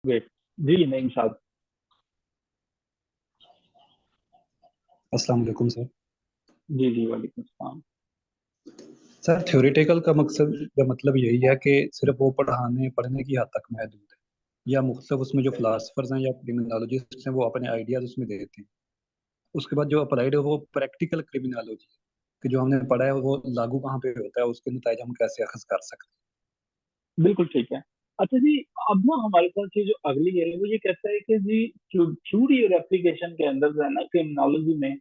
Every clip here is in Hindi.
ग्रेट। जी नहीं साहब। अस्सलाम वालेकुम सर। जी जी वालेकुम सलाम। सर थ्योरेटिकल का मकसद या मतलब यही है कि सिर्फ वो पढ़ाने पढ़ने की हद तक महदूद है, या मुख्तलिफ उसमें जो फिलासफर्स हैं या क्रिमिनोलॉजिस्ट हैं वो अपने आइडियाज उसमें देते हैं। उसके बाद जो अप्लाइड है वो प्रैक्टिकल क्रिमिनोलॉजी है, कि जो हमने पढ़ा है वो लागू कहाँ पे होता है, उसके नतीजे हम कैसे अखज़ कर सकते बिल्कुल ठीक है। अच्छा जी, अब ना हमारे पास ये जो अगली है वो ये कहता है कि जी थ्योरी और एप्लीकेशन के अंदर जो है ना क्रिमिनोलॉजी में,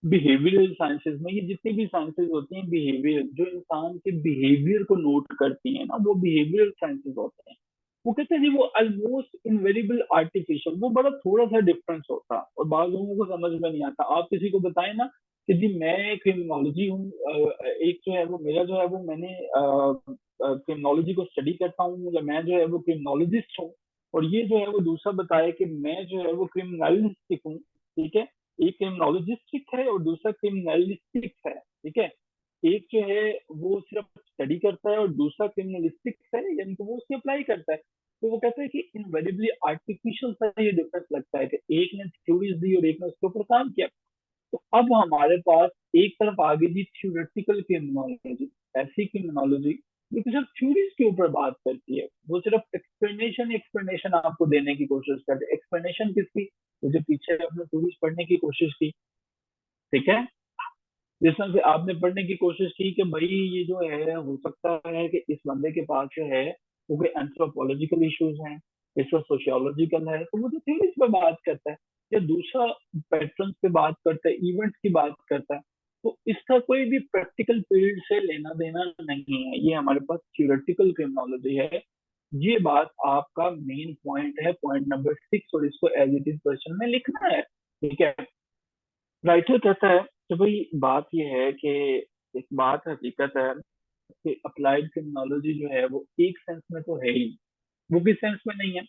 बिहेवियरल साइंसेज में, ये जितनी भी साइंसेज होती हैं बिहेवियर, जो इंसान के बिहेवियर को नोट करती हैं ना, वो बिहेवियरल साइंसेज होते हैं। वो कहते हैं जी वो ऑलमोस्ट इनवेरिएबल आर्टिफिशियल, वो बड़ा थोड़ा सा डिफरेंस होता है और बाद लोगों को समझ में नहीं आता। आप किसी को बताएं ना कि जी मैं क्रिमिनोलॉजी हूँ, एक जो है वो मेरा जो है वो मैंने क्रिमिनोलॉजी को स्टडी करता हूँ, या मैं जो है वो क्रिमिनोलॉजिस्ट हूँ, और ये जो है वो दूसरा बताए कि मैं जो है वो क्रिमिनलिस्टिक हूँ। ठीक है। एक क्रिमिनोलॉजिस्टिक है और दूसरा क्रिमिनलिस्टिक है। ठीक है। एक जो है वो सिर्फ स्टडी करता है और दूसरा क्रिमिनलिस्टिक है, यानी कि वो उसकी अप्लाई करता है। तो वो कहते हैं कि इनवेरिएबली आर्टिफिशियल सा ये डिफरेंस लगता है कि एक ने थ्योरीज दी और एक ने उसके ऊपर काम किया। तो अब हमारे पास एक तरफ आ गई जी थ्योरेटिकल क्रिमिनोलॉजी, ऐसी क्रिमिनोलॉजी जो कि सिर्फ थ्योरीज के ऊपर बात करती है, वो सिर्फ एक्सप्लेनेशन एक्सप्लेनेशन आपको देने की कोशिश करते हैं। एक्सप्लेनेशन किसकी? वो जो पीछे आपने थ्योरीज पढ़ने की कोशिश की। ठीक है। जिस तरह से आपने पढ़ने की कोशिश की कि भाई ये जो है हो सकता है कि इस बंदे के पास जो है वो कोई एंथ्रोपोलॉजिकल इश्यूज हैं, इसका सोशियोलॉजिकल है, तो वो तो थ्योरीज पे बात करता है। या दूसरा पैटर्न पे बात करता है, इवेंट्स की बात करता है। तो इसका कोई भी प्रैक्टिकल फील्ड से लेना देना नहीं है, ये हमारे पास थ्योरेटिकल क्रिमिनोलॉजी है। ये बात आपका मेन पॉइंट है, पॉइंट नंबर 6, और इसको एज इट इज क्वेश्चन में लिखना है। ठीक है। राइटर कहता है कि भाई बात यह है कि एक बात हकीकत है कि अप्लाइड क्रिमिनोलॉजी जो है वो एक सेंस में तो है ही, वो किस सेंस में नहीं है?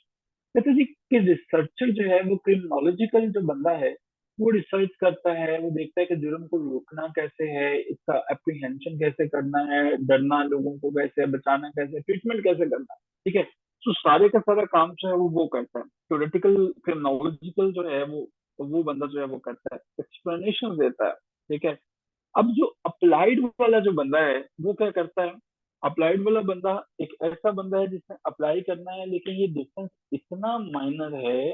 कहते जी कि रिसर्चर जो है वो क्रिमिनोलॉजिकल जो बंदा है वो रिसर्च करता है, वो देखता है कि जुर्म को रोकना कैसे है, इसका एप्रीहेंशन कैसे करना है, डरना लोगों को कैसे है, बचाना कैसे है, ट्रीटमेंट कैसे करना है। ठीक है। तो सारे का सारा काम जो है वो करता है। थ्योरेटिकल क्रिमिनोलॉजिकल जो है वो बंदा जो है वो करता है, एक्सप्लेनेशन देता है। ठीक है। अब जो अप्लाइड वाला जो बंदा है वो क्या करता है? अप्लाइड वाला बंदा एक ऐसा बंदा है जिसने अप्लाई करना है, लेकिन ये डिफरेंस इतना माइनर है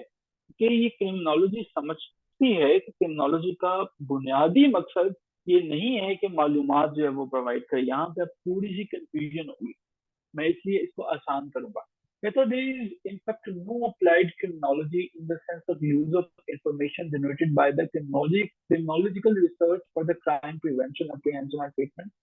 कि ये क्रिमिनोलॉजी समझती है कि क्रिमिनोलॉजी का बुनियादी मकसद ये नहीं है कि मालूमात जो है वो प्रोवाइड करे। यहाँ पे अब थोड़ी सी कंफ्यूजन होगी, मैं इसलिए इसको आसान करूंगा। कहता there is in fact no applied criminology in the sense of use of information generated by the criminological research for the crime prevention, apprehension and treatment.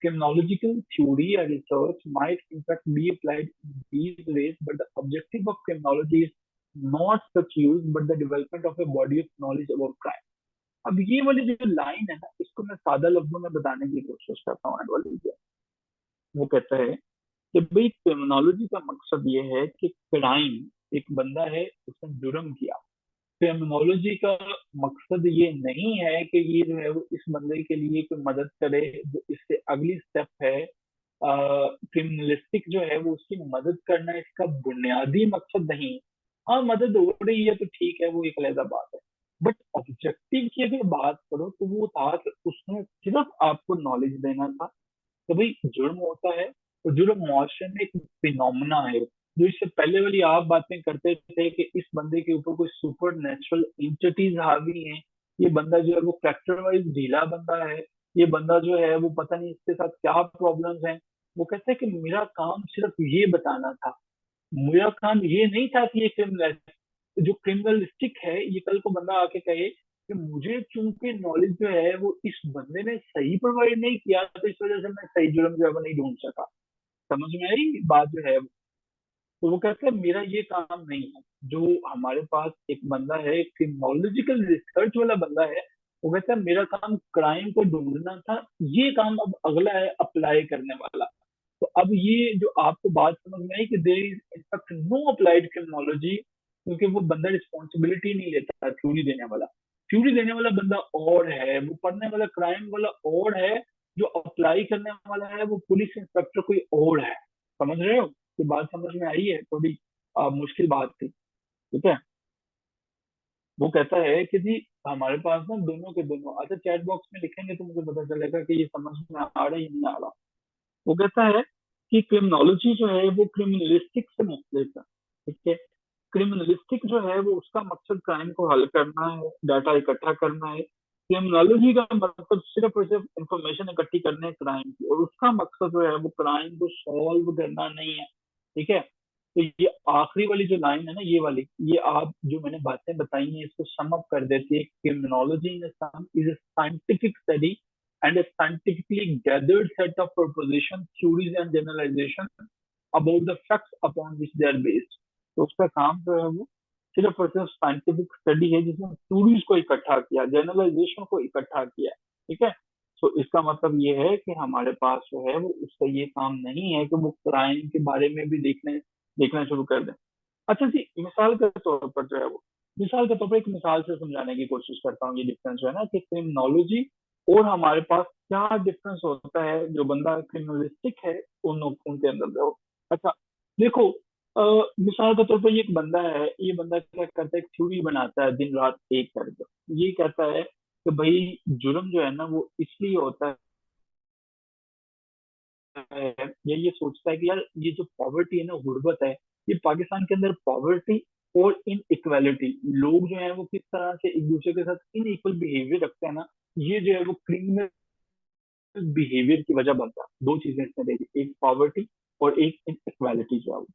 Criminological theory and research might in fact be applied in these ways, but the objective of criminology is not such use but the development of a body of knowledge about crime. अब ये वाली जो लाइन है ना, इसको मैं सादा लफ्जों में बताने की कोशिश करता हूँ। वाली वो कहता है कि भाई क्रिमिनोलॉजी का मकसद ये है कि क्राइम, एक बंदा है उसने जुर्म किया, क्रिमिनोलॉजी का मकसद ये नहीं है कि ये जो है वो इस बंदे के लिए कोई मदद करे, जो इससे अगली स्टेप है क्रिमिनलिस्टिक जो है वो उसकी मदद करना, इसका बुनियादी मकसद नहीं है। हाँ मदद हो रही है तो ठीक है, वो एक अलग बात है। बट ऑब्जेक्टिव की अगर बात करो तो वो था कि उसने सिर्फ आपको नॉलेज देना था तो भाई जुर्म होता है, तो जुर्म मुआशरे में एक फिनोमिना है। जो इससे पहले वाली आप बातें करते थे कि इस बंदे के ऊपर कोई सुपर नेचुरल इंटिटीज हावी हैं, ये बंदा जो है वो कैरेक्टर वाइज ढीला बंदा है, ये बंदा जो है वो पता नहीं इसके साथ क्या प्रॉब्लम्स हैं। वो कहते हैं कि मेरा काम सिर्फ ये बताना था, मेरा काम ये नहीं था कि ये क्रिमिनल, जो क्रिमिनलिस्टिक है, ये कल को बंदा आके कहे कि मुझे चूंकि नॉलेज जो है वो इस बंदे ने सही प्रोवाइड नहीं किया तो इस वजह से मैं सही जुर्म जो है वो नहीं ढूंढ सका। समझ में आई बात जो है? तो वो कहते हैं मेरा ये काम नहीं है। जो हमारे पास एक बंदा है, क्रिमिनोलॉजिकल रिसर्च वाला बंदा है, वो कहता है मेरा काम क्राइम को ढूंढना था, ये काम अब अगला है अप्लाई करने वाला। तो अब ये जो आपको बात समझ में आई कि there is in fact no applied criminology, क्योंकि वो बंदा रिस्पॉन्सिबिलिटी नहीं लेता थ्योरी देने वाला। थ्योरी देने वाला बंदा और है, वो पढ़ने वाला क्राइम वाला और है, जो अप्लाई करने वाला है वो पुलिस इंस्पेक्टर कोई और है। समझ रहे हो? ये बात समझ में आई है? थोड़ी मुश्किल बात थी। ठीक है। वो कहता है कि जी हमारे पास ना दोनों के दोनों, अच्छा चैट बॉक्स में लिखेंगे तो मुझे पता चलेगा कि ये समझ में आ रहा है या नहीं आ रहा। वो कहता है कि क्रिमिनोलॉजी जो है वो क्रिमिनलिस्टिक से मुख्तलिफ है। ठीक है। क्रिमिनलिस्टिक जो है वो उसका मकसद क्राइम को हल करना है, डाटा इकट्ठा करना है। क्रिमिनोलॉजी का मतलब सिर्फ और सिर्फ इंफॉर्मेशन इकट्ठी करना है क्राइम की, और उसका मकसद जो है वो क्राइम को सॉल्व करना नहीं है। ठीक है। तो ये आखिरी वाली जो लाइन है ना, ये वाली, ये आप जो मैंने बातें बताई हैं इसको सम अप कर देती है। Criminology in some is a scientific study and a scientifically gathered set of propositions, theories and generalization about the facts upon which they are based। तो उसका काम जो है वो सिर्फ और सिर्फ साइंटिफिक स्टडी है जिसमें थ्योरीज को इकट्ठा किया, जनरलाइजेशन को इकट्ठा किया। ठीक है। तो इसका मतलब ये है कि हमारे पास जो है वो उसका ये काम नहीं है कि वो क्राइम के बारे में भी देखना शुरू कर दें। अच्छा जी, मिसाल के तौर पर जो है वो, मिसाल के तौर पर एक मिसाल से समझाने की कोशिश करता हूँ ये डिफरेंस जो है ना, कि क्रिमिनोलॉजी और हमारे पास क्या डिफरेंस होता है जो बंदा क्रिमिनलिस्टिक है उनके अंदर जो। अच्छा देखो, मिसाल के तौर पर ये एक बंदा है, ये बंदा क्या करता है, एक थ्योरी बनाता है दिन रात एक करके। ये कहता है कि भाई जुर्म जो है ना वो इसलिए होता है, या ये सोचता है कि यार ये जो पॉवर्टी है ना, गुर्बत है, ये पाकिस्तान के अंदर पॉवर्टी और इन इक्वालिटी, लोग जो है वो किस तरह से एक दूसरे के साथ इन इक्वल बिहेवियर रखते हैं ना, ये जो है वो क्रिमिनल बिहेवियर की वजह बनता है। दो चीजें इसमें देखी, एक पॉवर्टी और एक इक्वालिटी जो है वो।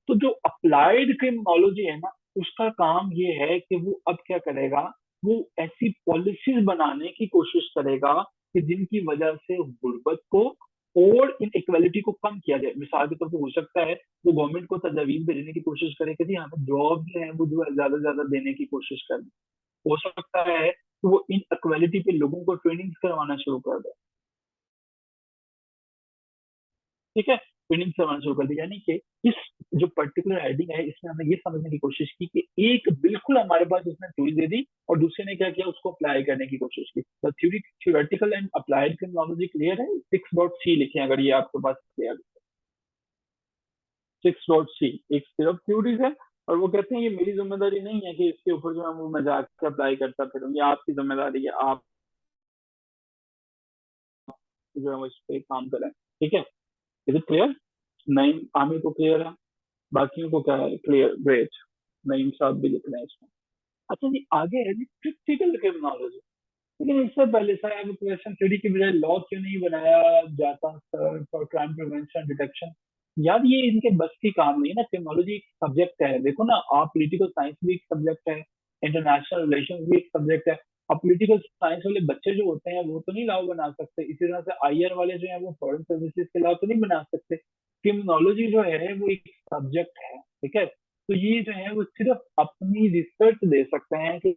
तो जो अप्लाइड क्रिमिनोलॉजी है ना, उसका काम ये है कि वो अब क्या करेगा, वो ऐसी पॉलिसीज बनाने की कोशिश करेगा कि जिनकी वजह से गुर्बत को और इन इक्वालिटी को कम किया जाए। मिसाल के तौर पर हो सकता है वो गवर्नमेंट को तजावीज भेजने की कोशिश करे कि जी हमें जॉब जो है वो जो है ज्यादा से ज्यादा देने की कोशिश करे। हो सकता है कि वो इन इक्वालिटी पे लोगों को ट्रेनिंग करवाना शुरू कर दे। ठीक है। ट्रेनिंग करवाना शुरू कर दी, यानी कि इस जो पर्टिकुलर हेडिंग है इसमें हमने ये समझने की कोशिश की कि एक बिल्कुल हमारे पास उसने थ्योरी दे दी और दूसरे ने क्या किया, उसको अप्लाई करने की कोशिश की। तो theory, theoretical and applied criminology clear है, 6.C लिखे अगर ये आपके पास क्लियर। 6.C एक सिर्फ थ्योरीज है, और वो कहते हैं ये मेरी जिम्मेदारी नहीं है कि इसके ऊपर जो है वो मैं जाकर अप्लाई करता फिरूँ, ये आपकी जिम्मेदारी है, आप जो है वो इस पे काम करें। ठीक है। Is it clear? नहीं, आमिर को क्लियर है, बाकियों को क्या है क्लियर? ग्रेट। नईम साहब भी लिख रहे हैं इसमें। अच्छा जी, आगे है जी क्रिटिकल क्रिमिनोलॉजी। लेकिन इससे पहले सर अब क्वेश्चन थ्योरी की बजाय लॉ क्यों नहीं बनाया जाता sir for crime prevention detection? यार ये इनके बस की काम नहीं है ना, क्रिमिनोलॉजी एक सब्जेक्ट है, देखो ना आप, पॉलिटिकल साइंस भी एक सब्जेक्ट है, इंटरनेशनल रिलेशन भी एक सब्जेक्ट है। अब पॉलिटिकल साइंस वाले बच्चे जो होते हैं वो तो नहीं लॉ बना सकते, इसी तरह से आईआर वाले जो है वो फॉरेन सर्विसेज के लॉ तो नहीं बना सकते। क्रिमिनोलॉजी जो है वो एक सब्जेक्ट है। ठीक है। तो ये जो है वो सिर्फ अपनी रिसर्च दे सकते हैं कि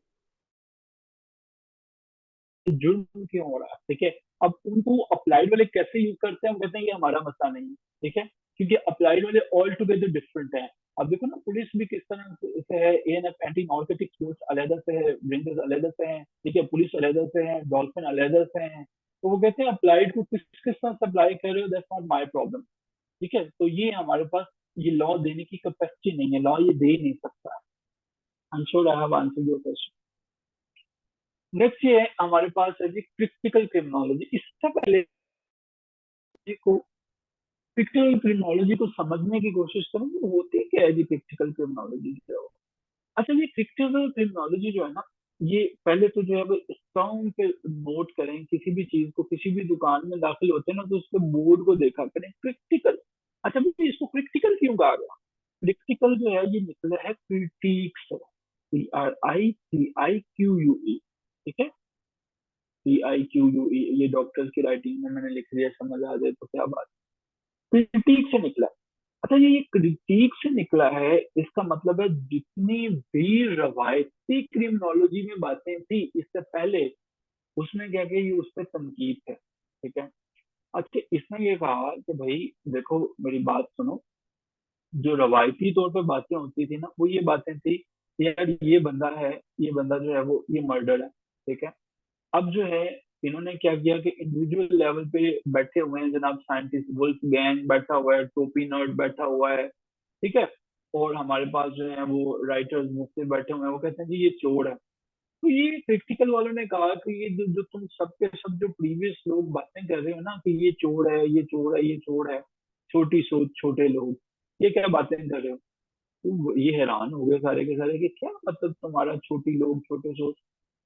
जुर्म क्यों हो रहा है। ठीक है। अब उनको अप्लाइड वाले कैसे यूज करते हैं, हम कहते हैं ये हमारा मसला नहीं है। ठीक है। क्योंकि अप्लाइड वाले ऑल टुगेदर डिफरेंट है। अब देखो ना पुलिस भी किस तरह से है, एएनएफ एंटी नार्कोटिक्स फोर्स अलग से है, रेंजर्स अलग से हैं, ठीक है, पुलिस अलग से है, डॉल्फिन अलग से हैं। तो वो कहते हैं अप्लाइड को किस किस तरह से अप्लाई कर रहे हो, दैट्स नॉट माय प्रॉब्लम। ठीक है। तो ये हमारे पास ये लॉ देने की कैपेसिटी नहीं है, लॉ ये दे नहीं सकता। I am sure I have answered your question. Next ये है हमारे पास है जी क्रिटिकल क्रिमिनोलॉजी। इससे पहले को क्रिटिकल क्रिमिनोलॉजी को समझने की कोशिश करूँ तो होती क्या है जी क्रिटिकल क्रिमिनोलॉजी जो है। अच्छा ये क्रिटिकल क्रिमिनोलॉजी जो है ना, ये पहले तो जो है वो स्ट्रॉन्ग पे नोट करें, किसी भी चीज को, किसी भी दुकान में दाखिल होते हैं ना तो उसके बोर्ड को देखा करें क्रिटिकल। अच्छा भाई इसको क्रिटिकल क्यों कहा गया? क्रिटिकल जो है ये निकला है क्रिटिक्स, CRITIQUE। ठीक है। CIQUE, ये डॉक्टर्स की राइटिंग में मैंने लिख दिया, समझ आ जाए तो क्या बात। क्रिटिक से निकला। अच्छा ये क्रिटिक से निकला है, इसका मतलब है जितनी भी रवायती क्रिमिनोलॉजी में बातें थी इससे पहले, उसने क्या किया, ये उस पर तनकीद है। ठीक है। अच्छा इसने ये कहा कि भाई देखो मेरी बात सुनो, जो रवायती तौर पर बातें होती थी ना वो ये बातें थी कि यार ये बंदा है, ये बंदा जो है वो ये मर्डर है। ठीक है। अब जो है इन्होंने क्या किया कि इंडिविजुअल लेवल पे बैठे हुए हैं जनाब, साइंटिस्ट वुल्फ गैंग बैठा हुआ है, टोपी नर्ड बैठा हुआ है। ठीक है। और हमारे पास जो है वो राइटर्स मुझसे बैठे हुए हैं, वो कहते हैं जी ये चोर है। तो ये क्रिटिकल वालों ने कहा कि ये जो तुम सब के सब जो प्रीवियस लोग बातें कर रहे हो ना कि ये चोर है, ये चोर है, ये चोर है, छोटी सोच छोटे लोग, ये क्या बातें कर रहे हो। तो ये हैरान हो गए सारे के सारे कि क्या मतलब तुम्हारा छोटी लोग छोटे सोच।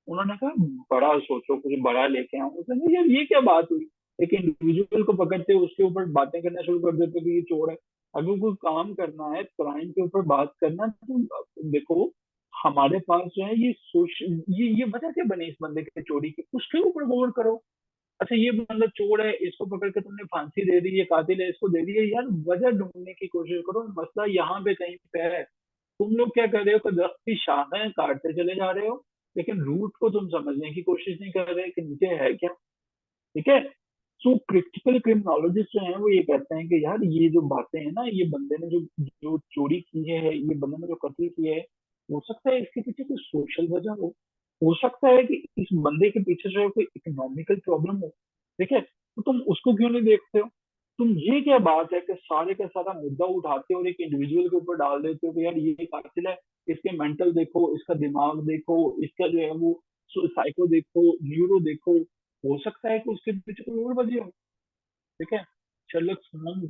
उन्होंने कहा बड़ा सोचो, कुछ बड़ा लेके आओ। उसने कहा, यार ये क्या बात हुई, एक इंडिविजुअल को पकड़ते हो उसके ऊपर बातें करना शुरू कर देते हो कि ये चोर है। अगर कोई काम करना है क्राइम के ऊपर बात करना, तो देखो हमारे पास जो है ये सोशल, ये वजह क्या बनी इस बंदे के चोरी की, उसके ऊपर गौर करो। अच्छा ये बंदा चोर है, इसको पकड़ के तुमने फांसी दे दी, ये कातिल है इसको दे दी है, यार वजह ढूंढने की कोशिश करो। मसला यहाँ पे कहीं पे है। तुम लोग क्या कर रहे हो कि दरख्त की शाखाएं काटते चले जा रहे हो, लेकिन रूट को तुम समझने की कोशिश नहीं कर रहे कि नीचे है क्या। ठीक है। सो क्रिटिकल क्रिमिनोलॉजिस्ट जो है वो ये कहते हैं कि यार ये जो बातें हैं ना, ये बंदे ने जो जो चोरी की है, ये बंदे ने जो कत्ल किया है, हो सकता है इसके पीछे कोई सोशल वजह हो सकता है कि इस बंदे के पीछे जो है कोई इकोनॉमिकल प्रॉब्लम हो। ठीक है, तो तुम उसको क्यों नहीं देखते हो। तुम ये क्या बात है कि सारे का सारा मुद्दा उठाते हो और एक इंडिविजुअल के ऊपर डाल देते हो कि यार ये कातिल है, इसके मेंटल देखो, इसका दिमाग देखो, इसका जो है वो साइको देखो, न्यूरो देखो। हो सकता है कि उसके पीछे कोई और वजह हो। ठीक है। शर्लक होम्स,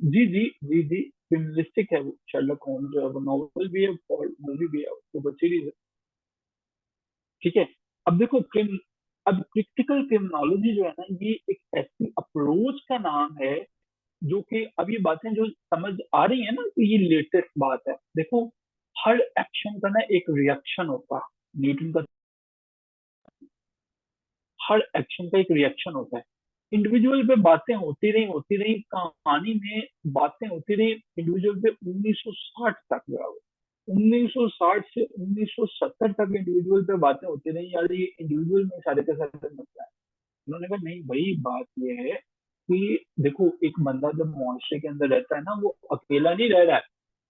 जी जी जी जी, क्रिमिनलिस्टिक है वो। शर्लक होम्स जो है वो नॉवल भी है और मूवी भी है, उसके ऊपर सीरीज है। ठीक है। अब देखो अब क्रिटिकल क्रिमिनोलॉजी जो है ना, ये एक ऐसी अप्रोच का नाम है जो कि अब ये बातें जो समझ आ रही है ना कि ये लेटेस्ट बात है। देखो हर एक्शन का ना एक रिएक्शन होता है। न्यूटन का, हर एक्शन का एक रिएक्शन होता है। इंडिविजुअल पे बातें होती रही कहानी में, बातें होती रही इंडिविजुअल पे 1960 तक जो है वो, 1960 से 1970 तक इंडिविजुअल पे बातें होती रही, यार ये इंडिविजुअल में सारे के सारे मसला है। उन्होंने कहा नहीं भाई, बात ये है कि देखो एक बंदा जब मुआशरे के अंदर रहता है ना, वो अकेला नहीं रह रहा है।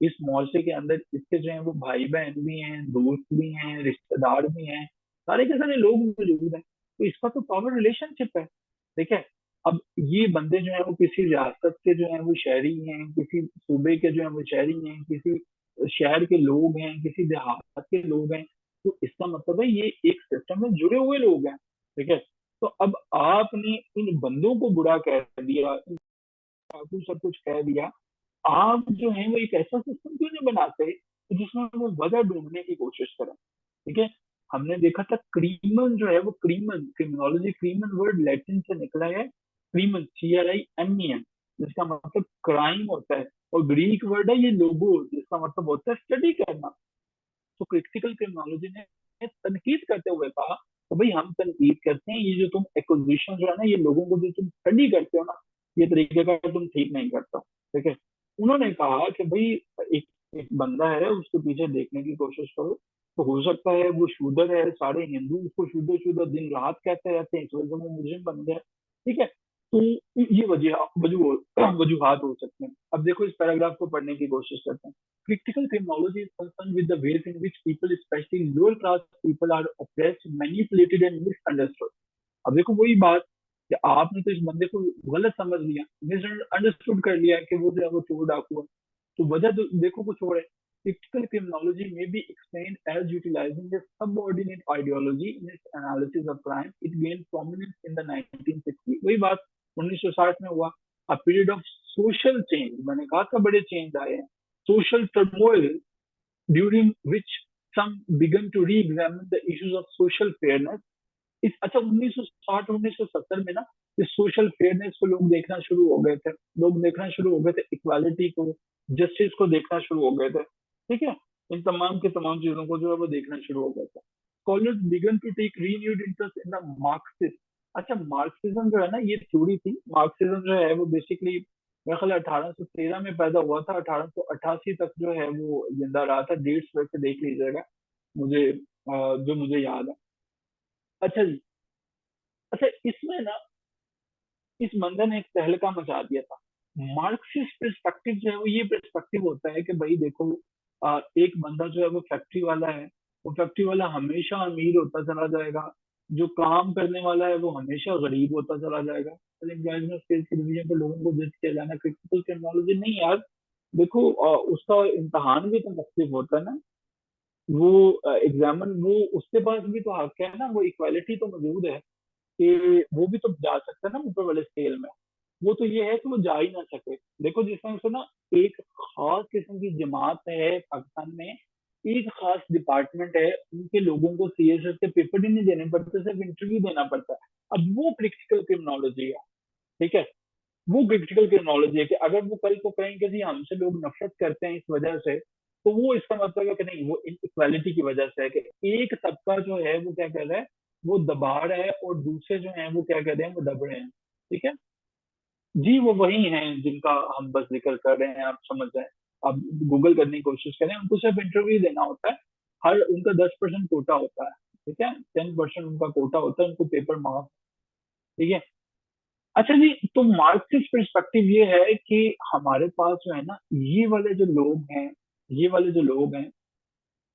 इस मुआशरे के अंदर इसके जो है वो भाई बहन भी हैं, दोस्त भी हैं, रिश्तेदार भी हैं, सारे के सारे लोग मौजूद हैं। तो इसका तो पावर रिलेशनशिप है। ठीक है। अब ये बंदे जो है वो किसी रियासत के जो है वो शहरी हैं, किसी सूबे के जो है वो शहरी हैं, किसी शहर के लोग हैं, किसी देहात के लोग हैं। तो इसका मतलब है ये एक सिस्टम में जुड़े हुए लोग हैं। ठीक है। तो अब आपने इन बंदों को बुरा कह दिया, आपको सब कुछ कह दिया, आप जो है वो एक ऐसा सिस्टम क्यों नहीं बनाते कि जिसमें वो वजह ढूंढने की कोशिश करें। ठीक है। हमने देखा था क्रीमन जो है वो, क्रीमन क्रिमिनोलॉजी, क्रीमन वर्ड लैटिन से निकला है, क्रीमन CRIMEN, जिसका मतलब क्राइम होता है। और ग्रीक वर्ड है ये लोगो, जिसका मतलब होता है स्टडी करना। तो क्रिटिकल क्रिमिनोलॉजी ने तनकीद करते हुए कहा तो भाई हम तनकीद करते हैं, ये जो तुम एक्विजिशन जो है ना, ये लोगों को जो तुम स्टडी करते हो ना, ये तरीके का तुम ठीक नहीं करते हो। ठीक है। उन्होंने कहा कि भाई एक एक बंदा है, उसके पीछे देखने की कोशिश करो। तो हो सकता है वो शूदर है, सारे हिंदू उसको शूदर शूदर दिन रात कहते रहते हैं, इस वजह से वो मुस्लिम बन गया। ठीक है। तो ये वजूहात हो सकते हैं। अब देखो इस पैराग्राफ को पढ़ने की कोशिश करते हैं। Critical criminology is concerned with the ways in which people, especially lower class people, are oppressed, manipulated and misunderstood. अब देखो वही बात कि आपने तो इस बंदे को गलत समझ लिया, मिसअंडरस्टूड कर लिया कि वो जो है वो चोर डाकू है। तो वजह तो देखो कुछ और है। Critical criminology may be explained as utilizing a subordinate ideology in its analysis of crime. It gained prominence in the 1960s. वही बात 1960 में हुआ। A period of social change, मैंने कहा था बड़े चेंज आए हैं। Social turmoil during which some began to re-examine the issues of social fairness. इस अच्छा 1960 1970 में ना इस सोशल फेयरनेस को लोग देखना शुरू हो गए थे। लोग देखना शुरू हो गए थे इक्वालिटी को, जस्टिस को देखना शुरू हो गए थे। ठीक है। इन तमाम के तमाम चीजों को जो है वो देखना शुरू हो गया था। Scholars began to take renewed interest in the Marxist. अच्छा मार्क्सिज्म जो है ना, ये थ्योरी थी। मार्क्सिज्म जो है वो बेसिकली मेरा ख्याल 1813 में पैदा हुआ था, 1888 तक जो है वो जिंदा रहा था। डेट्स वैसे देख लीजिएगा, मुझे जो मुझे याद है। अच्छा जी। अच्छा इसमें ना इस बंदे ने एक तहलका मचा दिया था। मार्क्सिस्ट पर्सपेक्टिव जो है वो ये पर्सपेक्टिव होता है कि भाई देखो एक बंदा जो है वो फैक्ट्री वाला है, वो फैक्ट्री वाला हमेशा अमीर होता चला जाएगा। जो काम करने वाला है वो हमेशा गरीब होता चला जाएगा। डिवीजन पे लोगों को जज किया जाना क्रिटिकल टेक्नोलॉजी नहीं यार। देखो उसका इम्तहान भी तो मुख्तलिफ होता है ना। वो एग्जामन वो उसके पास भी तो हक है ना, वो इक्वालिटी तो मौजूद है कि वो भी तो जा सकता है ना ऊपर वाले स्केल में। वो तो ये है कि वो जा ही ना सके। देखो जिस तरह से ना एक खास किस्म की जमात है पाकिस्तान में, एक खास डिपार्टमेंट है, उनके लोगों को सीएसएस के पेपर ही नहीं देने पड़ते, सिर्फ इंटरव्यू देना पड़ता है। अब वो क्रिटिकल क्रिमिनोलॉजी है, ठीक है। वो क्रिटिकल क्रिमिनोलॉजी है कि अगर वो कल को कहें कि जी हमसे लोग नफरत करते हैं इस वजह से, तो वो इसका मतलब है कि नहीं, वो इक्वालिटी की वजह से है कि एक तबका जो है वो क्या कर रहा है, वो दबा रहा है, और दूसरे जो है वो क्या कर रहे हैं, वो दब रहे हैं। ठीक है जी, वो वही हैं जिनका हम बस जिक्र कर रहे हैं, आप समझ जाए। आप गूगल करने की कोशिश करें, उनको सिर्फ इंटरव्यू देना होता है। हर उनका 10% कोटा होता है, ठीक है, 10% उनका कोटा होता है, उनको पेपर मार्क्स। ठीक है। अच्छा जी, तो मार्क्सिस्ट पर्सपेक्टिव ये है कि हमारे पास जो है ना, ये वाले जो लोग हैं, ये वाले जो लोग हैं,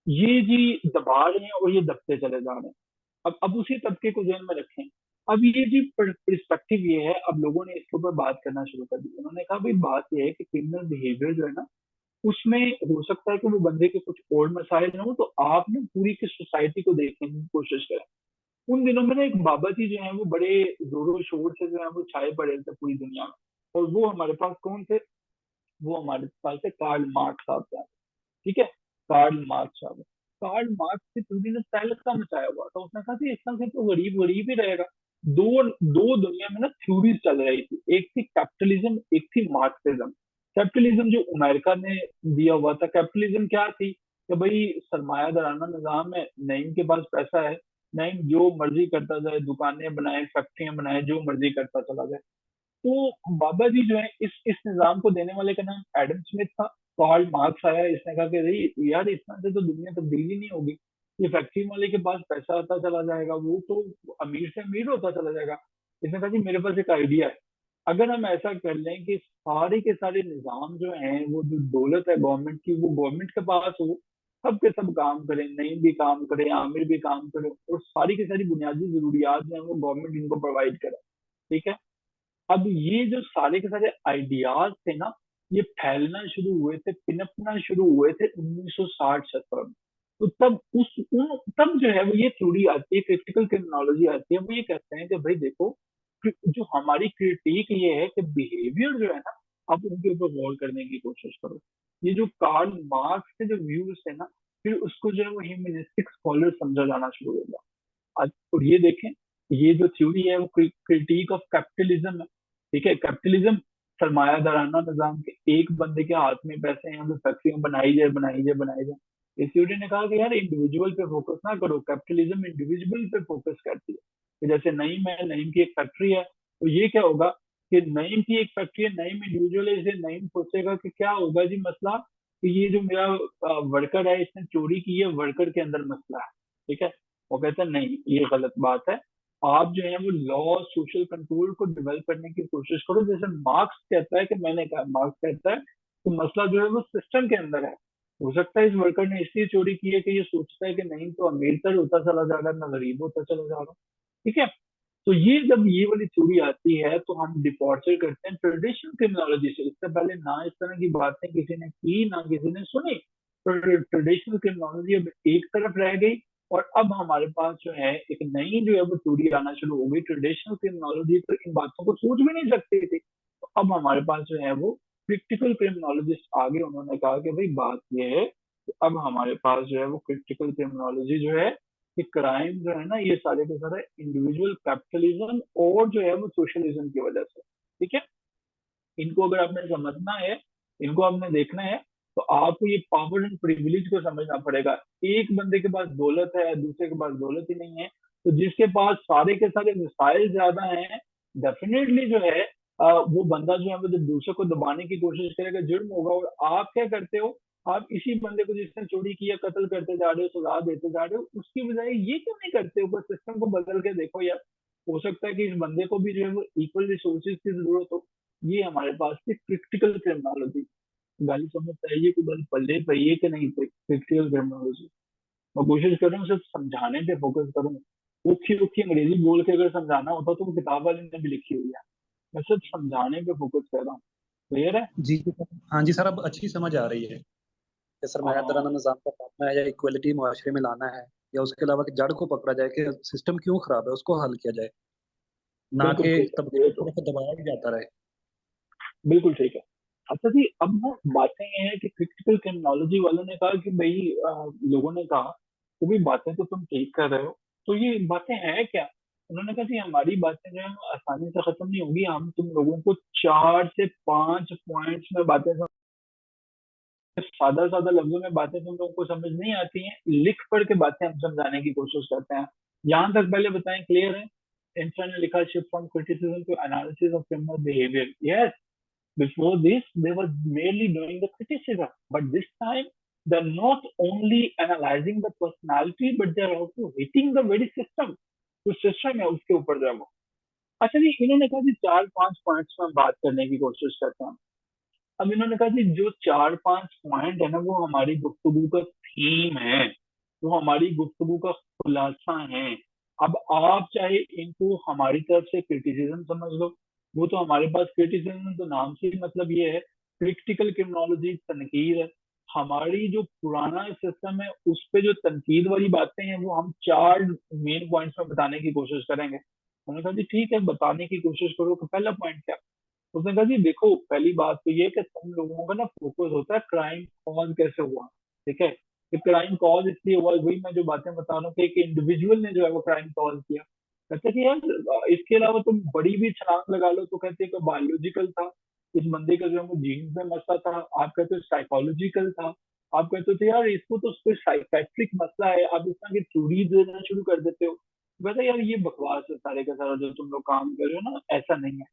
ये जी दबा रहे हैं और ये दबते चले जा रहे हैं। अब उसी तबके को ध्यान में रखें। अब ये जी पर्सपेक्टिव ये है, अब लोगों ने इसके ऊपर बात करना शुरू कर दी। उन्होंने कहा भाई बात ये है कि क्रिमिनल बिहेवियर जो है ना, उसमें हो सकता है कि वो बंदे के कुछ और मसाइल हो, तो आप ना पूरी की सोसाइटी को देखने की कोशिश करें। उन दिनों में ना एक बाबा जी जो है वो बड़े जोरों शोर से जो है वो छाए पड़े थे पूरी दुनिया में। और वो हमारे पास कौन थे? वो हमारे पास है कार्ल मार्क्स साहब थे। ठीक है, कार्ल मार्क्स साहब। कार्ल मार्क्स की पूरी ने तहलका मचाया हुआ था। उसने कहा कि इसका से तो गरीब गरीब ही रहेगा। दो दो दुनिया में ना थ्योरीज चल रही थी, एक थी कैपिटलिज्म, एक थी मार्क्सिज्म। कैपिटलिज्म जो अमेरिका ने दिया हुआ था, कैपिटलिज्म क्या थी कि भाई सरमायादाराना निजाम है, नईम के पास पैसा है, नईम जो मर्जी करता जाए, दुकानें बनाए, फैक्ट्रियां बनाए, जो मर्जी करता चला जाए। तो बाबा जी जो है इस निजाम को देने वाले का नाम एडम स्मिथ था। कार्ल मार्क्स आया, इसने कहा कि भाई यार इतना से तो दुनिया तब्दीली नहीं होगी। ये फैक्ट्री वाले के पास पैसा आता चला जाएगा, वो तो अमीर से अमीर होता चला जाएगा। इसने कहा जी मेरे पास एक आइडिया है। अगर हम ऐसा कर लें कि सारे के सारे निजाम जो हैं, वो जो दौलत है गवर्नमेंट की, वो गवर्नमेंट के पास हो, सब के सब काम करें, नईम भी काम करे, आमिर भी काम करे, और सारी की सारी बुनियादी जरूरियात जो है वो गवर्नमेंट इनको प्रोवाइड करे। ठीक है। अब ये जो सारे के सारे आइडियाज थे ना, ये फैलना शुरू हुए थे, पिनपना शुरू हुए थे 1960-70 में। तो तब जो है वो ये थ्योरी आती है, क्रिटिकल क्रिमिनोलॉजी आती है। वो ये कहते हैं कि भाई देखो, जो हमारी क्रिटिक ये है कि बिहेवियर जो है ना, आप उनके ऊपर गौर करने की कोशिश करो। ये जो कार्ल मार्क्स के जो व्यूज थे ना, फिर उसको जो है वो ह्यूमनिस्टिक स्कॉलर समझा जाना शुरू हो गया। आज और ये देखें, ये जो थ्योरी है वो क्रिटिक ऑफ कैपिटलिज्म है। ठीक है, कैपिटलिज्म सरमायादाराना निजाम के, एक बंदे के हाथ में पैसे हैं, वो फैक्ट्रियां बनाई जाए, बनाई जाए, बनाई जाए। इस थ्योरी ने कहा कि यार इंडिविजुअल पे फोकस ना करो, कैपिटलिज्म इंडिविजुअल पे फोकस करती है। कि जैसे नईम है, नईम की एक फैक्ट्री है, तो ये क्या होगा कि नईम की एक फैक्ट्री है, नईम इंडिविजुअल है, इसे नईम सोचेगा कि क्या होगा जी मसला, कि ये जो मेरा वर्कर है इसने चोरी की है, वर्कर के अंदर मसला है। ठीक है। वो कहता है नहीं, ये गलत बात है। आप जो है वो लॉ सोशल कंट्रोल को डेवलप करने की कोशिश करो। जैसे मार्क्स कहता है कि मैंने कहा, मार्क्स कहता है कि मसला जो है वो सिस्टम के अंदर है। हो सकता है इस वर्कर ने इसलिए चोरी की है कि ये सोचता है कि नहीं तो अमीर तर होता चला जा रहा है, मैं गरीब होता चला जा रहा हूँ। ठीक है। तो ये जब ये वाली थ्योरी आती है, तो हम डिपॉर्चर करते हैं ट्रेडिशनल क्रिमिनोलॉजी से। इससे पहले ना इस तरह की बातें किसी ने की, ना किसी ने सुनी। तो ट्रेडिशनल क्रिमिनोलॉजी अब एक तरफ रह गई, और अब हमारे पास जो है एक नई जो है वो थ्योरी आना शुरू हो गई। ट्रेडिशनल क्रिमिनोलॉजी तो इन बातों को सोच भी नहीं सकती थी, तो अब हमारे पास जो है वो क्रिटिकल क्रिमिनोलॉजिस्ट आगे, उन्होंने कहा कि भाई बात ये है कि अब हमारे पास जो है वो क्रिटिकल क्रिमिनोलॉजी जो है, कि क्राइम जो है ना, ये सारे के सारे इंडिविजुअल कैपिटलिज्म और जो है वो सोशलिज्म की वजह से। ठीक है। इनको अगर आपने समझना है, इनको आपने देखना है, तो आपको ये पावर एंड प्रिविलेज को समझना पड़ेगा। एक बंदे के पास दौलत है, दूसरे के पास दौलत ही नहीं है। तो जिसके पास सारे के सारे मिसाइल ज्यादा हैं, डेफिनेटली जो है वो बंदा जो है वो जब दूसरे को दबाने की कोशिश करेगा, जुर्म होगा। और आप क्या करते हो? आप इसी बंदे को जिसने चोरी किया कत्ल करते जा रहे हो, सजा देते जा रहे हो। उसकी बजाय ये क्यों नहीं करते हो? सिस्टम को बदल के देखो यार। हो सकता है कि इस बंदे को भी जो है वो इक्वल रिसोर्सेज की जरूरत हो। ये हमारे पास थी क्रिटिकल क्रिमिनोलॉजी। गाली समझ चाहिए कि बस पल्ले पे ये कि नहीं, क्रिटिकल क्रिमिनोलॉजी। मैं कोशिश कर रहा हूँ सिर्फ समझाने पे फोकस करूँ। ओखी ओखी अंग्रेजी बोल के अगर समझाना होता तो वो किताब वाले ने भी लिखी हुई है। मैं सिर्फ समझाने पे फोकस कर रहा हूँ। क्लियर है? जी जी सर। हाँ जी सर, अब अच्छी समझ आ रही है कि सर हाँ मैदाना निज़ाम का खात्मा है या इक्वलिटी मुआशरे में लाना है, या उसके अलावा कि जड़ को पकड़ा जाए कि सिस्टम क्यों खराब है उसको हल किया जाए, ना बिल्कुल कि ठीक है, तब्दीली ये की तो तरफ दबाया ही जाता रहे। बिल्कुल ठीक है। अच्छा जी, अब ना बातें ये हैं कि क्रिटिकल क्रिमिनोलॉजी वालों ने कहा कि भाई लोगों ने कहा कि भाई बातें तो तुम ठीक कर रहे हो, तो ये बातें हैं क्या? उन्होंने कहा कि हमारी बातें जो है वो आसानी से खत्म नहीं होगी, हम तुम लोगों को 4 से 5 पॉइंट्स में बातें सादा सादा लफ्जों में बातें तुम लोगों को समझ नहीं आती हैं, लिख पढ़ के बातें हम समझाने की कोशिश करते हैं। यहाँ तक पहले बताएं, क्लियर है? इंसान ने लिखा shift from criticism to analysis of criminal behaviour. Yes, before this, they were merely doing the criticism, but this time they're not only analyzing the personality, but they're also hitting the very system. जो सिस्टम है उसके ऊपर जो है वो। अच्छा जी, इन्होंने कहा कि 4 5 पॉइंट्स में हम बात करने की कोशिश करते हैं। अब इन्होंने कहा कि जो 4 5 पॉइंट है ना, वो हमारी गुफ्तगू का थीम है, वो हमारी गुफ्तगू का खुलासा है। अब आप चाहे इनको हमारी तरफ से क्रिटिसिज्म समझ लो, वो तो हमारे पास क्रिटिसिज्म तो नाम से ही मतलब ये है, क्रिटिकल क्रिमिनोलॉजी तनकीद है। हमारी जो पुराना सिस्टम है उस पे जो तनकीद वाली बातें हैं वो हम 4 मेन पॉइंट्स में बताने की कोशिश करेंगे। उन्होंने कहा जी ठीक है, बताने की कोशिश करो। तो पहला पॉइंट क्या? उसने कहा जी देखो, पहली बात तो ये कि तुम लोगों का ना फोकस होता है क्राइम कॉज कैसे हुआ। ठीक है, कि क्राइम कॉज इसलिए हुआ, वही मैं जो बातें बता रहा हूँ कि एक इंडिविजुअल ने जो है वो क्राइम कॉज किया। कहते कि यार इसके अलावा तुम बड़ी भी छलांग लगा लो, तो कहते कि बायोलॉजिकल था, इस बंदे का जो है वो जीन्स में मसला था। आप कहते हो साइकोलॉजिकल था, आप कहते थे यार इसको तो कोई साइकेट्रिक मसला है, आप इस तरह की थ्योरी देना शुरू कर देते हो। वैसे यार ये बकवास है सारे का सारा जो तुम लोग काम कर रहे हो ना, ऐसा नहीं है।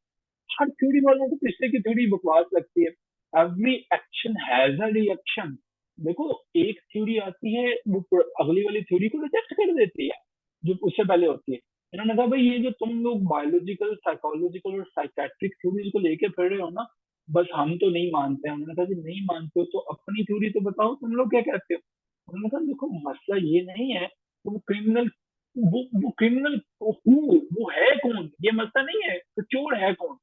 हर थ्योरी वालों को पिछले की थ्योरी बकवास लगती है। Every action has a reaction. देखो, एक थ्योरी आती है वो अगली वाली थ्योरी को रिजेक्ट कर देती है जो उससे पहले होती है। इन्होंने कहा भाई ये जो तुम लोग बायोलॉजिकल साइकोलॉजिकल और साइकेट्रिक थ्योरीज को लेके फिर रहे हो ना, बस हम तो नहीं मानते हैं। उन्होंने कहा कि नहीं मानते हो तो अपनी थ्योरी तो बताओ, तुम लोग क्या कहते हो? उन्होंने कहा देखो, मसला ये नहीं है तो वो क्रिमिनल, वो क्रिमिनल वो है कौन, ये मसला नहीं है तो चोर है कौन।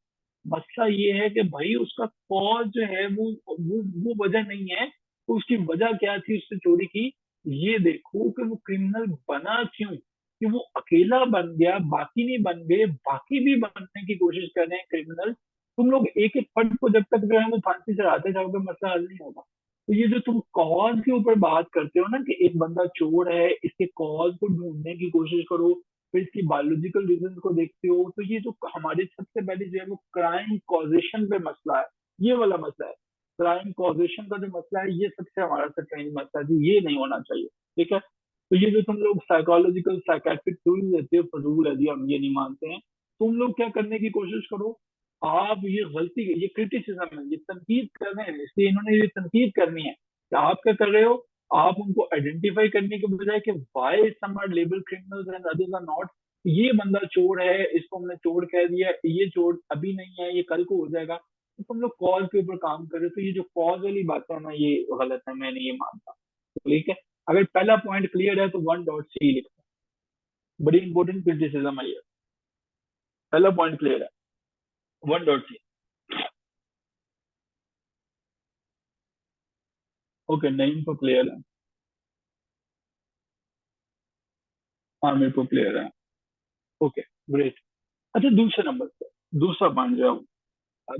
मसला ये है कि भाई उसका कॉज जो है वो वजह नहीं है, तो उसकी वजह क्या थी उससे चोरी की। ये देखो कि वो क्रिमिनल बना क्यों, कि वो अकेला बन गया, बाकी नहीं बन गए, बाकी भी बनने की कोशिश कर रहे हैं क्रिमिनल। तुम लोग एक एक फर्द को जब तक जो है वो फांसी चढ़ाते जाओगे, मसला हल नहीं होगा। तो ये जो तुम कॉज के ऊपर बात करते हो ना कि एक बंदा चोर है, इसके कॉज को ढूंढने की कोशिश करो, फिर इसकी बायोलॉजिकल रीजन को देखते हो, तो ये जो हमारे सबसे पहले जो है वो क्राइम कॉजेशन पे मसला है, ये वाला मसला है। क्राइम कॉजेशन का जो मसला है ये सबसे हमारा सेकेंड मसला है जी, ये नहीं होना चाहिए। ठीक है, तो ये जो तुम लोग साइकोलॉजिकल साइकेट्रिक टूल देते हो, फजूल है जी, हम ये नहीं मानते हैं। तुम लोग क्या करने की कोशिश करो, आप ये गलती, ये क्रिटिसिज्म है, ये तनकीद कर रहे हैं, इसलिए इन्होंने ये तनकीद करनी है कि आप क्या कर रहे हो। आप उनको आइडेंटिफाई करने के बजाय कि why some are label criminals and others are not, ये बंदा चोर है, इसको हमने चोर कह दिया, ये चोर अभी नहीं है, ये कल को हो जाएगा। तो तुम लोग कॉज के ऊपर काम कर रहे हो, तो ये जो कॉज वाली बात है ना, ये गलत है, मैं नहीं ये मानता। ठीक है, अगर पहला पॉइंट क्लियर है तो 1.c लिखो, बड़ी इंपॉर्टेंट क्रिटिसिज्म है ये। पहला पॉइंट क्लियर है, 1.c। ओके, नहीं तो क्लियर है। हाँ मेरे को क्लियर है। Okay, great. अच्छा, दूसरे नंबर पे दूसरा पॉइंट जो है,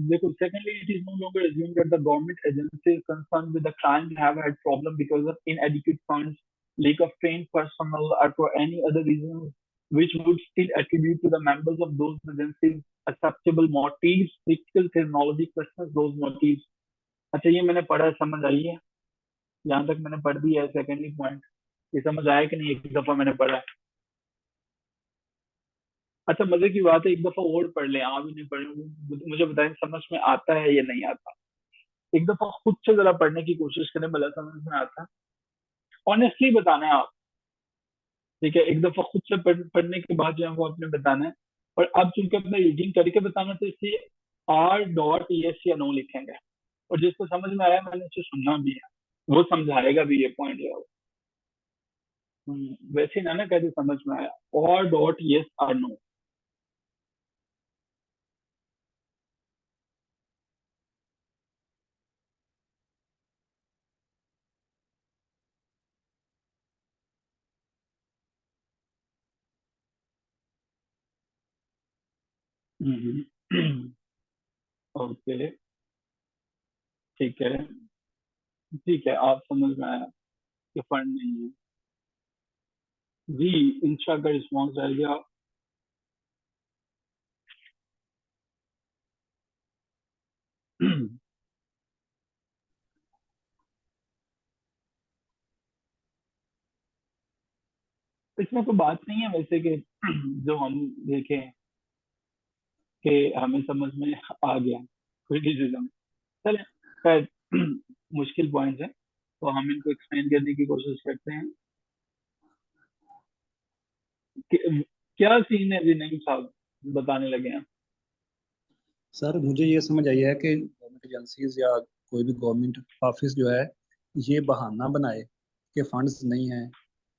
देखो, secondly, it is no longer assumed that the government agencies concerned with the crime have had problem because of inadequate funds, lack of trained personnel, or for any other reasons which would still attribute to the members of those agencies acceptable motives. Critical criminology questions those motives. अच्छा, ये मैंने पढ़ा है, समझ आई है? यहाँ तक मैंने पढ़ दिया है सेकेंडली पॉइंट, ये समझ आया कि नहीं? एक दफा मैंने पढ़ा है। अच्छा, मजे की बात है, एक दफा और पढ़ लें, आप भी नहीं पढ़े, मुझे बताएं समझ में आता है या नहीं आता। एक दफा खुद से जरा पढ़ने की कोशिश करें, भला समझ में आता है। ऑनेस्टली बताना है आप। ठीक है, एक दफा खुद से पढ़ने के बाद जो है वो आपने बताना है। और अब चूंकि अपना रीडिंग करके बताना, तो इसलिए R.Yes या नो लिखेंगे। और जिसको समझ में आया मैंने उसे सुनना भी है, वो समझाएगा भी ये पॉइंट जो है वो। वैसे ना ना कहते समझ में आया, R.Yes or No। ओके, ठीक है, ठीक है, आप समझ में आया कि फंड नहीं है। जी, इंस्टा का रिस्पॉन्स रह गया। इसमें तो बात नहीं है वैसे कि जो हम देखें कि हमें समझ में आ गया क्रिटिसिज्म। चले, खैर, मुश्किल पॉइंट है तो हम इनको एक्सप्लेन करने की कोशिश करते हैं कि क्या सीन है जी, नहीं साहब बताने लगे हैं। सर मुझे ये समझ आई है कि गवर्नमेंट एजेंसीज या कोई भी गवर्नमेंट ऑफिस जो है ये बहाना बनाए कि फंड्स नहीं है,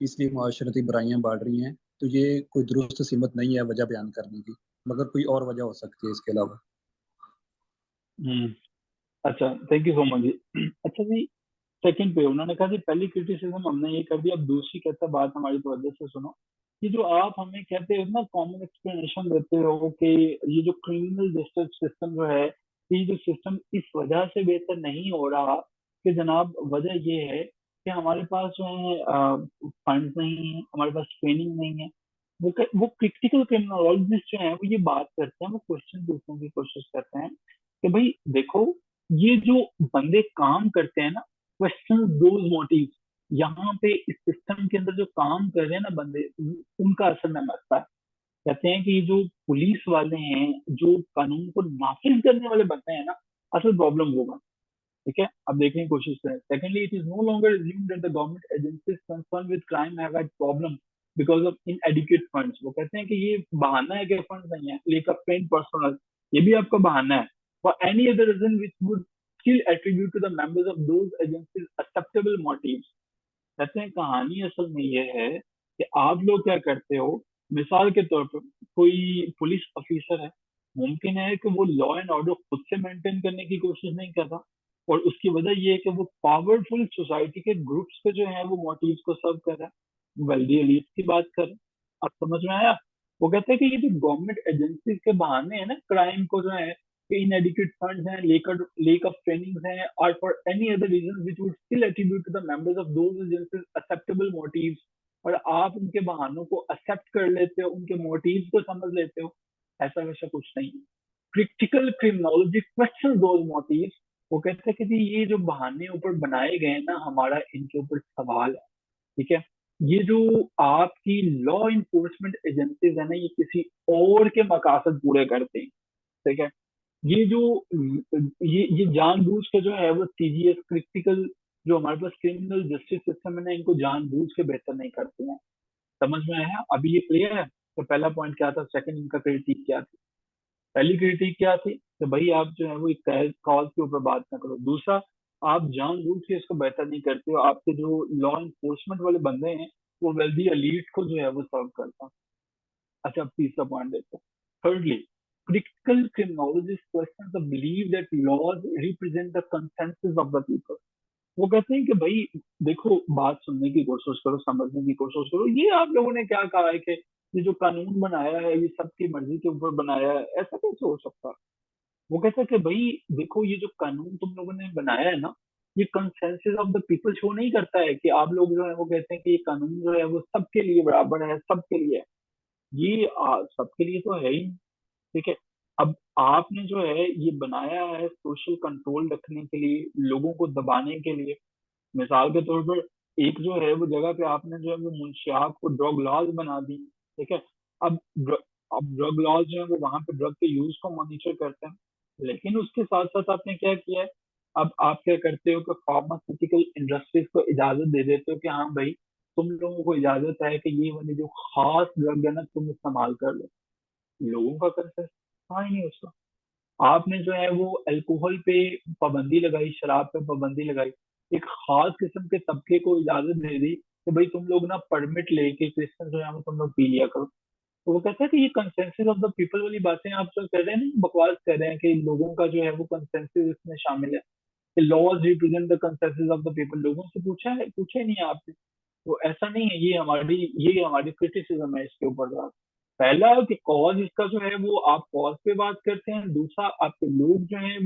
इसलिए माशरती बुराइयां बढ़ रही हैं, तो ये कोई दुरुस्त सीमत नहीं है वजह बयान करने की, मगर कोई और वजह हो सकती है इसके अलावा। हम्म, अच्छा, थैंक यू सो मच जी। अच्छा जी, सेकंड पे उन्होंने कहा कि पहली क्रिटिसिज्म हमने ये कर दी, अब दूसरी कहता बात हमारी तवज्जो से सुनो कि जो आप हमें कहते हो ना, कॉमन एक्सप्लेनेशन देते हो कि ये जो क्रिमिनल जस्टिस सिस्टम जो है, ये जो सिस्टम इस वजह से बेहतर नहीं हो रहा कि जनाब वजह ये है कि हमारे पास जो है फंड्स नहीं है, हमारे पास ट्रेनिंग नहीं है। वो क्रिटिकल क्रिमिनोलॉजिस्ट जो है वो ये बात करते हैं, वो क्वेश्चन पूछने की कोशिश करते हैं कि भाई देखो, ये जो बंदे काम करते हैं ना, क्वेश्चन दोज मोटिव, यहाँ पे इस सिस्टम के अंदर जो काम कर रहे हैं ना बंदे, उनका असर में मसला है। कहते हैं कि ये जो पुलिस वाले हैं, जो कानून को नाफिज करने वाले बंदे हैं ना, असल प्रॉब्लम होगा। ठीक है, अब देखने की कोशिश करें। Secondly, it is no longer assumed that the government agencies concerned with crime have had problem because of inadequate funds। वो कहते हैं कि ये बहाना है कि फंड नहीं है, लेक ऑफ ट्रेन पर्सनल, ये भी आपका बहाना है। for any other reason which would still attribute to the members of those agencies acceptable motives। कहते हैं कहानी असल में ये है कि आप लोग क्या करते हो। मिसाल के तौर पर कोई पुलिस ऑफिसर है, मुमकिन है कि वो लॉ एंड ऑर्डर खुद से मेंटेन करने की कोशिश नहीं कर रहा, और उसकी वजह ये है कि वो पावरफुल सोसाइटी के ग्रुप्स के जो है वो मोटिव्स को सर्व कर रहा है, वेल्दी एलीट की बात कर रहे हैं। अब समझ में आया। वो कहते हैं कि ये जो गवर्नमेंट एजेंसीज के बहाने हैं ना क्राइम को जो है, कि इनएडिक्वेट फंड्स हैं, लेक ऑफ ट्रेनिंग हैं, और for any other reason which would still attribute to the members of those agencies acceptable motives, और आप उनके बहानों को एक्सेप्ट कर लेते हो, उनके मोटिव्स को समझ लेते हो। ऐसा वैसा कुछ नहीं है। Critical criminology question those motives. वो कहते हैं कि जी ये जो बहाने ऊपर बनाए गए हैं ना, हमारा इनके ऊपर सवाल है। ठीक है, ये जो आपकी लॉ इन्फोर्समेंट एजेंसीज है ना, ये किसी और के मकासद पूरे करते हैं। ठीक है, ये जो ये जानबूझ के जो है वो सीजीएस क्रिटिकल, जो हमारे पास क्रिमिनल जस्टिस सिस्टम है ना, इनको जानबूझ के बेहतर नहीं करते हैं। समझ में आया अभी ये क्लियर है। तो पहला पॉइंट क्या था, सेकंड इनका क्रिटिक क्या थी। पहली क्रिटिक क्या थी कि भाई आप जो है वो एक कॉज के ऊपर बात ना करो। दूसरा, आप जानबूझ के इसको बेहतर नहीं करते हो। आपके जो लॉ इन्फोर्समेंट वाले बंदे हैं वो वेल्दी एलीट को जो है वो सर्व करता है। अच्छा, अब तीसरा पॉइंट देखो। Thirdly, critical criminologists question the belief that laws represent the consensus of the people। वो कहते हैं कि भाई देखो, बात सुनने की कोशिश करो, समझने की कोशिश करो। ये आप लोगों ने क्या कहा है कि ये जो कानून बनाया है ये सबकी मर्जी के ऊपर बनाया है, ऐसा कैसे हो सकता है। वो कहता है कि भाई देखो, ये जो कानून तुम लोगों ने बनाया है ना, ये consensus of the people show नहीं करता है कि आप लोग जो है वो कहते हैं कि ये कानून जो है वो सबके लिए बराबर है, सबके लिए है। ये सबके लिए तो है ही नहीं। ठीक है, अब आपने जो है ये बनाया है सोशल कंट्रोल रखने के लिए, लोगों को दबाने के लिए। मिसाल के तौर पर एक जो है वो जगह पे आपने जो है वो मुंशियात को ड्रग लॉज बना दी। ठीक है, अब अब ड्रग लॉज जो है वो वहां पे ड्रग के यूज को मॉनिटर करते हैं, लेकिन उसके साथ साथ आपने क्या किया है, अब आप क्या करते हो कि फार्मास्यूटिकल इंडस्ट्रीज को इजाजत दे देते हो कि हाँ भाई, तुम लोगों को इजाजत है कि ये वाली जो खास ड्रग है ना तुम इस्तेमाल कर लो। लोगों का कंसेंट था ही नहीं उसका। आपने जो है वो अल्कोहल पे पाबंदी लगाई, शराब पे पाबंदी लगाई, एक खास किस्म के तबके को इजाजत दे दी कि भाई तुम लोग ना परमिट लेके क्रिश्चियन जो है वो तुम लोग पी लिया करो। तो वो कहता है कि ये कंसेंसस ऑफ द पीपल वाली बातें आप जो कर रहे हैं ना, बकवास कर रहे हैं कि लोगों का जो है वो कंसेंसस इसमें शामिल है, कि laws represent the consensus of the people. लोगों से पूछा ही नहीं है आपने। तो ऐसा नहीं है, ये हमारी क्रिटिसिज्म है इसके ऊपर। पहला कि कॉज इसका जो है वो आप कॉज पे बात करते हैं, दूसरा आपके लोग जो हैं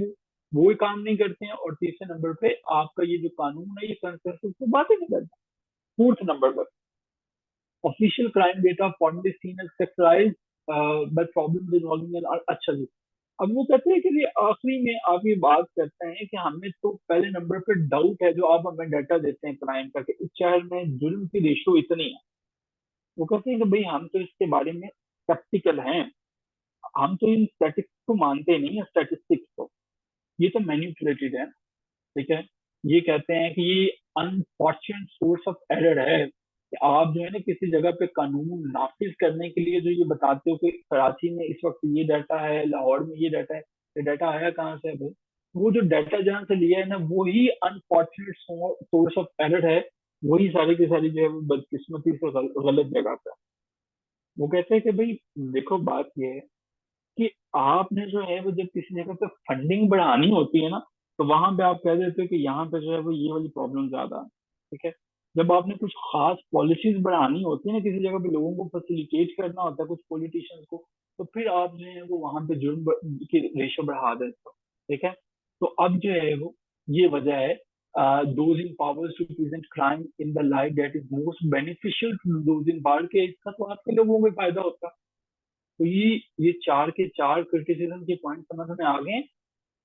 वो काम नहीं करते हैं, और तीसरे नंबर पे आपका ये जो कानून है ये कंसेंसस पे बातें नहीं करता। फोर्थ नंबर पर official crime data formally seen as sectorised but problem involving. अच्छा जी, अब वो कहते हैं कि ये आखिरी में आप ये बात करते हैं कि हमें तो पहले नंबर पे डाउट है, जो आप हमें डाटा देते हैं क्राइम का कि इस शहर में जुर्म की रेशो इतनी है। वो कहते हैं कि भाई हम तो इसके बारे में स्केप्टिकल हैं, हम तो इन स्टैटिस्टिक्स को मानते नहीं है, स्टैटिस्टिक्स को, ये तो मैनिपुलेटेड है। ठीक है, ये कहते हैं कि ये अनफॉर्चुनेट सोर्स ऑफ एरर है कि आप जो है ना किसी जगह पे कानून नाफिज करने के लिए जो ये बताते हो कि कराची में इस वक्त ये डाटा है, लाहौर में ये डाटा है, ये डाटा आया कहाँ से है भाई? वो जो डाटा जहाँ से लिया है ना, वही अनफॉर्चुनेट सोर्स ऑफ एरर है, वही सारी की सारी जो है वो बदकिस्मती से गलत जगह पे है। वो कहते हैं कि भाई देखो बात ये है कि आपने जो है वो जब किसी जगह पे फंडिंग बढ़ानी होती है ना, तो वहां पे आप कह देते हो कि यहाँ पे जो है वो ये वाली प्रॉब्लम ज्यादा है। ठीक है, जब आपने कुछ खास पॉलिसीज बढ़ानी होती है ना किसी जगह पे, लोगों को फैसिलिटेट करना होता है कुछ पॉलिटिशियंस को, तो फिर आप जो है वो वहां पे की रेशो बढ़ा देते हो। ठीक है, तो अब जो है वो ये वजह है, those in powers to present crime in the light that is most beneficial to those in power, के इसका तो आपके लोगों को फायदा होता है। तो ये चार के चार क्रिटिसिज्म के पॉइंट समझ में आ गए।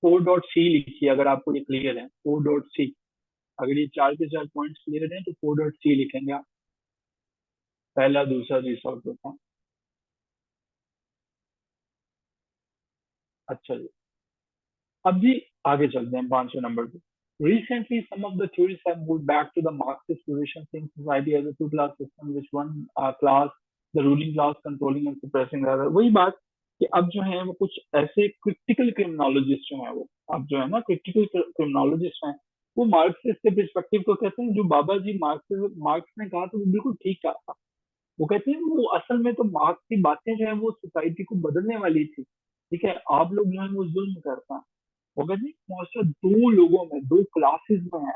4.C लिखिए अगर आपको ये क्लियर है, 4.C। अगर ये चार के चार पॉइंट्स क्लियर हैं तो 4.C लिखेंगे आप, पहला दूसरा तीसरा और चौथा। अच्छा जी, अब जी आगे चलते हैं 5वें नंबर पे। Recently, some of the theories have moved back to the Marxist position, seeing society as a two-class system, which one class, the ruling class, controlling and suppressing the other। वही बात कि अब जो है वो कुछ ऐसे क्रिटिकल क्रिमिनोलॉजिस्ट जो है वो, अब जो है ना क्रिटिकल क्रिमिनोलॉजिस्ट हैं, वो मार्क्सिस्ट के पर्सपेक्टिव को कहते हैं। जो बाबा जी मार्क्स ने कहा था वो बिल्कुल ठीक कहा था। वो कहते हैं वो असल में तो मार्क्स की बातें जो है वो सोसाइटी को बदलने वाली थी। ठीक है, आप लोग जो है वो जुल्म करते हैं। वो कहते हैं मौसम दो लोगों में, दो क्लासेस में है,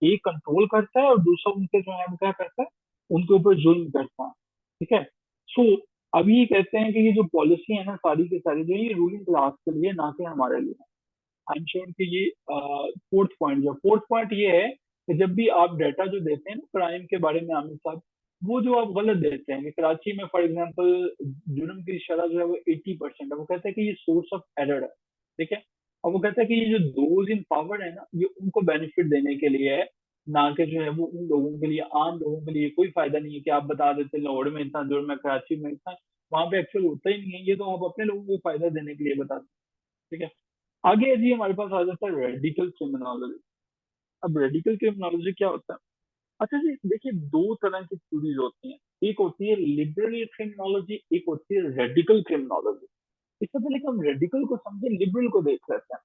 एक कंट्रोल करता है और दूसरा उनके जो है वो क्या करता है, उनके ऊपर जुल्म करता है। ठीक है, सो अभी ये कहते हैं कि ये जो पॉलिसी है ना सारी की सारी जो ये रूलिंग क्लास के लिए, ना कि हमारे लिए। आई एम श्योर कि ये फोर्थ पॉइंट ये है कि जब भी आप डाटा जो देते हैं ना क्राइम के बारे में आमिर साहब, वो जो आप गलत देते हैं कि कराची में फॉर एग्जांपल जुर्म की शरह जो है वो 80% है, वो कहते हैं कि ये सोर्स ऑफ एरर है। ठीक है, और वो कहता है कि ये जो दोज इन पावर है ना, ये उनको बेनिफिट देने के लिए है, ना कि जो है वो उन लोगों के लिए, आम लोगों के लिए कोई फायदा नहीं है कि आप बता देते हैं लाहौर में इतना जुर्म है, कराची में इतना, वहां पे एक्चुअल होता ही नहीं है, ये तो आप अपने लोगों को फायदा देने के लिए बताते हैं। ठीक है, आगे जी हमारे पास आ जाता है रेडिकल क्रिमिनोलॉजी। अब रेडिकल क्रिमिनोलॉजी क्या होता है? अच्छा जी देखिए, दो तरह की थ्योरीज होती हैं, एक होती है लिबरल क्रिमिनोलॉजी, एक होती है रेडिकल क्रिमिनोलॉजी। इससे पहले कि हम रेडिकल को समझे, लिबरल को देख लेते हैं।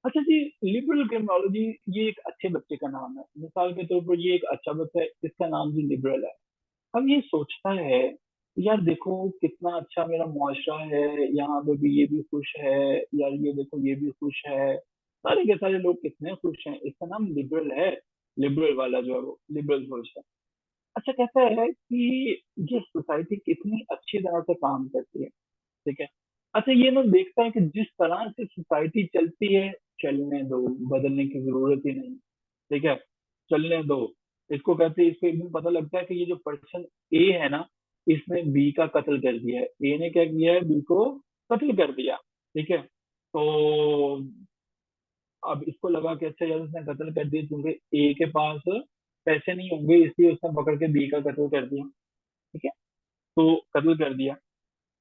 अच्छा जी, लिबरल क्रिमिनोलॉजी ये एक अच्छे बच्चे का नाम है, मिसाल के तौर पर ये एक अच्छा बच्चा है, इसका नाम भी लिबरल है। अब ये सोचता है यार देखो कितना अच्छा मेरा मुआशरा है, यहाँ पे भी ये भी खुश है, यार ये देखो ये भी खुश है, सारे के सारे लोग कितने खुश हैं, इसका नाम लिबरल है। लिबरल वाला जो है वो लिबरल सोचता है। अच्छा कहता है कि ये सोसाइटी कितनी अच्छी तरह से काम करती है। ठीक है, अच्छा ये ना देखता है कि जिस तरह से सोसाइटी चलती है, चलने दो, बदलने की जरूरत ही नहीं। ठीक है, चलने दो। इसको कहते हैं, इसको एकदम पता लगता है कि ये जो पर्सन ए है ना, इसने बी का कत्ल कर दिया है, ए ने क्या किया है, बी को कत्ल कर दिया। ठीक है, तो अब इसको लगा कि अच्छा यार उसने कत्ल कर दिया, क्योंकि ए के पास पैसे नहीं होंगे इसलिए उसने पकड़ के बी का कत्ल कर दिया। ठीक है, तो कत्ल कर दिया।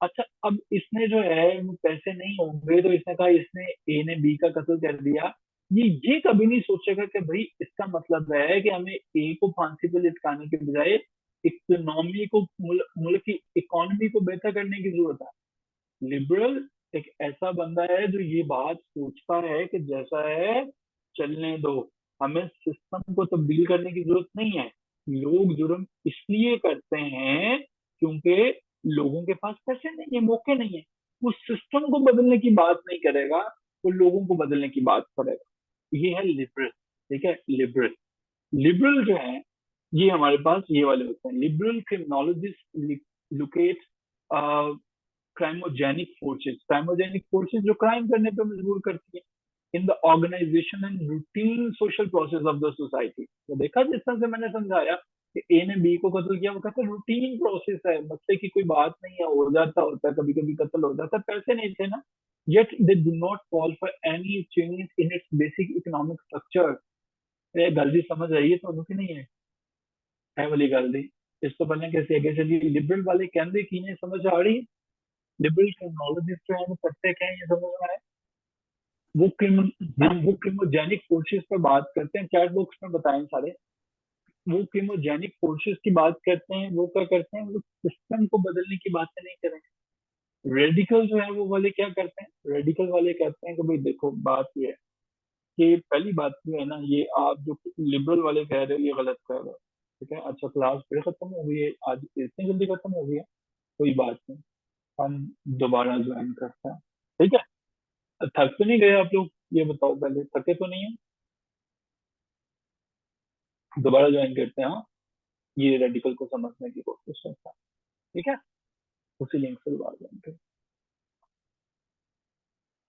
अच्छा अब इसने जो है वो पैसे नहीं होंगे तो इसने कहा, इसने ए ने बी का कत्ल कर दिया, ये कभी नहीं सोचेगा कि भाई इसका मतलब है कि हमें ए को फांसी पे लटकाने के बजाय इकोनॉमी को, मुल्क की इकोनॉमी को बेहतर करने की जरूरत है। लिबरल एक ऐसा बंदा है जो ये बात सोचता है कि जैसा है चलने दो, हमें सिस्टम को तब्दील करने की जरूरत नहीं है। लोग जुर्म इसलिए करते हैं क्योंकि लोगों के पास पैसे नहीं है, मौके नहीं है। वो सिस्टम को बदलने की बात नहीं करेगा, वो लोगों को बदलने की बात करेगा। ये है लिबरल। ठीक है, लिबरल। लिबरल जो है ये हमारे पास ये वाले होते हैं, liberal criminologist locate criminogenic forces जो क्राइम करने पे मजबूर करती है in the organisation and routine social process of the society. तो देखा जिस तरह से मैंने समझाया कि ए ने बी को कत्ल किया, वो कहते रूटीन प्रोसेस है, मसले की कोई बात नहीं है, हो जाता होता है, कभी कभी कत्ल हो जाता है, पैसे नहीं थे ना। yet they do not call for any change in its basic economic structure। ये गल दी समझ आई है तो कि नहीं है वाली गल दी। इस तो पहले कैसे आगे चलिए, लिबरल वाले कहते की नहीं समझ आ रही, लिबरल टेक्नोलॉजिस्ट जो है वो करते क्या है ये समझ में आए। वो क्रिमोजेनिक फोर्सेस पर बात करते हैं, चैट बॉक्स में बताएं सारे। वो क्रिमोजेनिक फोर्सेस की बात करते हैं, वो क्या करते हैं, वो सिस्टम को बदलने की बातें नहीं करेंगे। रेडिकल जो है वो वाले क्या करते हैं, रेडिकल वाले कहते हैं कि भाई देखो बात ये है कि पहली बात जो है ना, ये आप जो लिबरल वाले कह रहे हो ये गलत कह रहे हो, ठीक है। अच्छा क्लास फिर खत्म हो गई है आज, इतनी जल्दी खत्म हो गई है, कोई बात नहीं, हम दोबारा ज्वाइन करते हैं, ठीक है। थक तो नहीं गए आप लोग, ये बताओ पहले, थके तो नहीं है? दोबारा ज्वाइन करते हैं हाँ, ये रेडिकल को समझने की कोशिश है।